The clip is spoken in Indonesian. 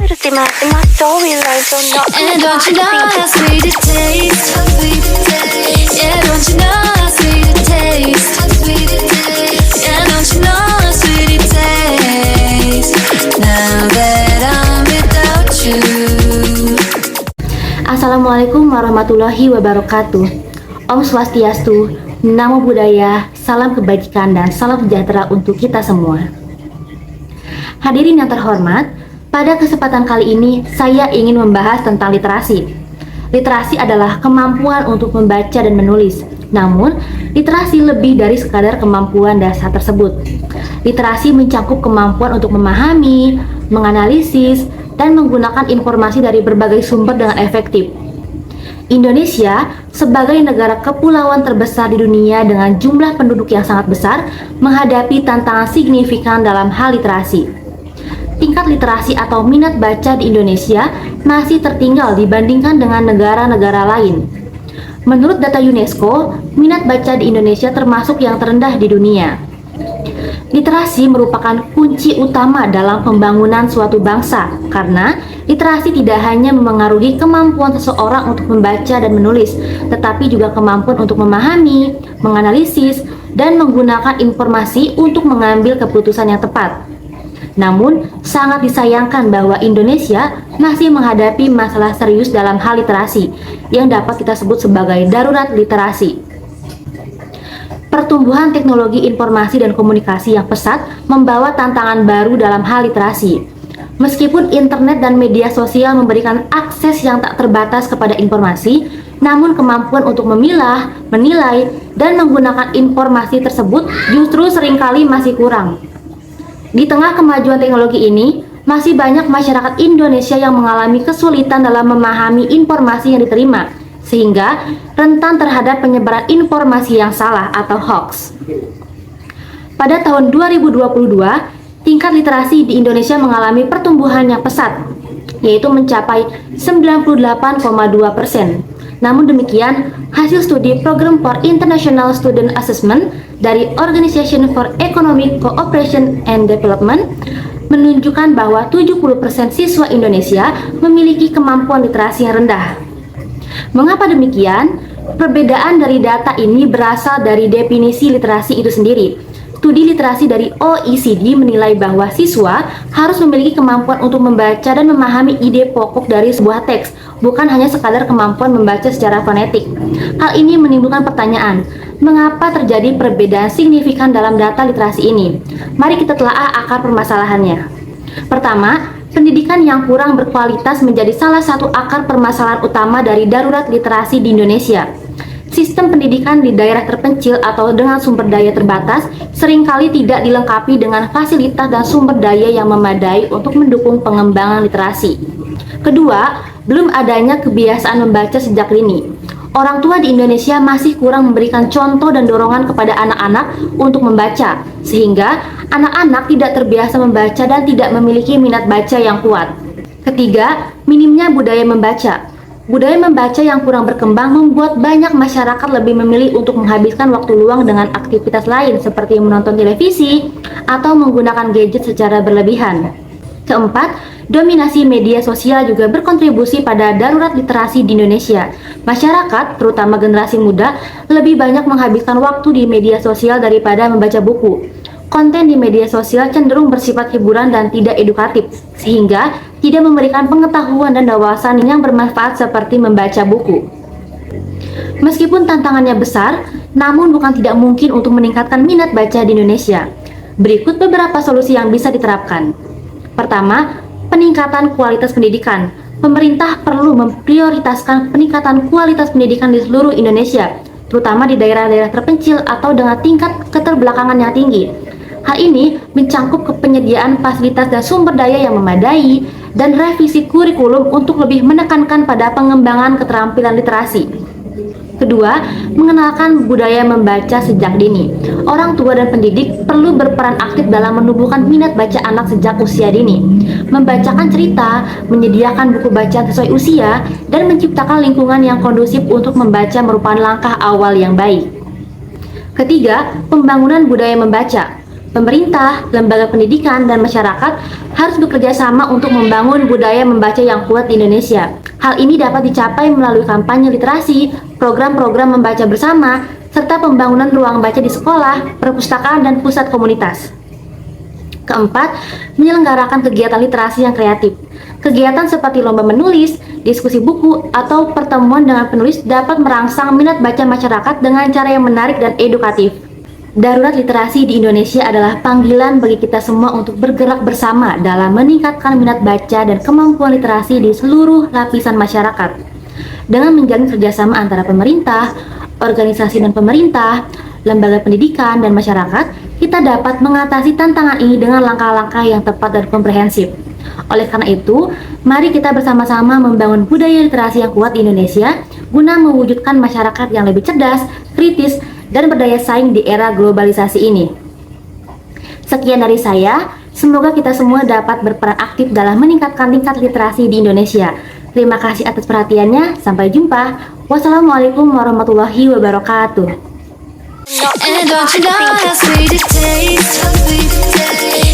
in my storylines, so not And don't you know how sweet it tastes? Yeah, don't you know how sweet it tastes? Yeah, don't you know how sweet it tastes? Now that I'm without you. Assalamualaikum warahmatullahi wabarakatuh. Om Swastiastu, Namo Buddhaya, salam kebajikan dan salam sejahtera untuk kita semua. Hadirin yang terhormat, pada kesempatan kali ini saya ingin membahas tentang literasi. Literasi adalah kemampuan untuk membaca dan menulis. Namun, literasi lebih dari sekadar kemampuan dasar tersebut. Literasi mencakup kemampuan untuk memahami, menganalisis, dan menggunakan informasi dari berbagai sumber dengan efektif. Indonesia sebagai negara kepulauan terbesar di dunia dengan jumlah penduduk yang sangat besar menghadapi tantangan signifikan dalam hal literasi. Tingkat literasi atau minat baca di Indonesia masih tertinggal dibandingkan dengan negara-negara lain. Menurut data UNESCO, minat baca di Indonesia termasuk yang terendah di dunia. Literasi merupakan kunci utama dalam pembangunan suatu bangsa karena literasi tidak hanya memengaruhi kemampuan seseorang untuk membaca dan menulis, tetapi juga kemampuan untuk memahami, menganalisis, dan menggunakan informasi untuk mengambil keputusan yang tepat. Namun, sangat disayangkan bahwa Indonesia masih menghadapi masalah serius dalam hal literasi yang dapat kita sebut sebagai darurat literasi. Pertumbuhan teknologi informasi dan komunikasi yang pesat membawa tantangan baru dalam hal literasi. Meskipun internet dan media sosial memberikan akses yang tak terbatas kepada informasi, namun kemampuan untuk memilah, menilai, dan menggunakan informasi tersebut justru seringkali masih kurang. Di tengah kemajuan teknologi ini, masih banyak masyarakat Indonesia yang mengalami kesulitan dalam memahami informasi yang diterima, sehingga rentan terhadap penyebaran informasi yang salah atau hoax. Pada tahun 2022, tingkat literasi di Indonesia mengalami pertumbuhan yang pesat, yaitu mencapai 98,2%. Namun demikian, hasil studi Program for International Student Assessment dari Organization for Economic Cooperation and Development menunjukkan bahwa 70% siswa Indonesia memiliki kemampuan literasi yang rendah. Mengapa demikian? Perbedaan dari data ini berasal dari definisi literasi itu sendiri. Studi literasi dari OECD menilai bahwa siswa harus memiliki kemampuan untuk membaca dan memahami ide pokok dari sebuah teks, bukan hanya sekadar kemampuan membaca secara fonetik. Hal ini menimbulkan pertanyaan, mengapa terjadi perbedaan signifikan dalam data literasi ini? Mari kita telaah akar permasalahannya. Pertama, pendidikan yang kurang berkualitas menjadi salah satu akar permasalahan utama dari darurat literasi di Indonesia. Sistem pendidikan di daerah terpencil atau dengan sumber daya terbatas seringkali tidak dilengkapi dengan fasilitas dan sumber daya yang memadai untuk mendukung pengembangan literasi. Kedua, belum adanya kebiasaan membaca sejak dini. Orang tua di Indonesia masih kurang memberikan contoh dan dorongan kepada anak-anak untuk membaca, sehingga anak-anak tidak terbiasa membaca dan tidak memiliki minat baca yang kuat. Ketiga, minimnya budaya membaca. Budaya membaca yang kurang berkembang membuat banyak masyarakat lebih memilih untuk menghabiskan waktu luang dengan aktivitas lain seperti menonton televisi atau menggunakan gadget secara berlebihan. Keempat, dominasi media sosial juga berkontribusi pada darurat literasi di Indonesia. Masyarakat, terutama generasi muda, lebih banyak menghabiskan waktu di media sosial daripada membaca buku. Konten di media sosial cenderung bersifat hiburan dan tidak edukatif, sehingga tidak memberikan pengetahuan dan wawasan yang bermanfaat seperti membaca buku. Meskipun tantangannya besar, namun bukan tidak mungkin untuk meningkatkan minat baca di Indonesia. Berikut beberapa solusi yang bisa diterapkan. Pertama, peningkatan kualitas pendidikan. Pemerintah perlu memprioritaskan peningkatan kualitas pendidikan di seluruh Indonesia, terutama di daerah-daerah terpencil atau dengan tingkat keterbelakangan yang tinggi. Hal ini mencakup penyediaan fasilitas dan sumber daya yang memadai dan revisi kurikulum untuk lebih menekankan pada pengembangan keterampilan literasi. Kedua, mengenalkan budaya membaca sejak dini. Orang tua dan pendidik perlu berperan aktif dalam menumbuhkan minat baca anak sejak usia dini. Membacakan cerita, menyediakan buku bacaan sesuai usia, dan menciptakan lingkungan yang kondusif untuk membaca merupakan langkah awal yang baik. Ketiga, pembangunan budaya membaca. Pemerintah, lembaga pendidikan, dan masyarakat harus bekerja sama untuk membangun budaya membaca yang kuat di Indonesia. Hal ini dapat dicapai melalui kampanye literasi, program-program membaca bersama, serta pembangunan ruang baca di sekolah, perpustakaan, dan pusat komunitas. Keempat, menyelenggarakan kegiatan literasi yang kreatif. Kegiatan seperti lomba menulis, diskusi buku, atau pertemuan dengan penulis dapat merangsang minat baca masyarakat dengan cara yang menarik dan edukatif. Darurat literasi di Indonesia adalah panggilan bagi kita semua untuk bergerak bersama dalam meningkatkan minat baca dan kemampuan literasi di seluruh lapisan masyarakat. Dengan menjalin kerjasama antara pemerintah, organisasi dan pemerintah, lembaga pendidikan, dan masyarakat, kita dapat mengatasi tantangan ini dengan langkah-langkah yang tepat dan komprehensif. Oleh karena itu, mari kita bersama-sama membangun budaya literasi yang kuat di Indonesia guna mewujudkan masyarakat yang lebih cerdas, kritis, dan berdaya saing di era globalisasi ini. Sekian dari saya, semoga kita semua dapat berperan aktif dalam meningkatkan tingkat literasi di Indonesia. Terima kasih atas perhatiannya, sampai jumpa. Wassalamualaikum warahmatullahi wabarakatuh. And don't you know how sweet it tastes?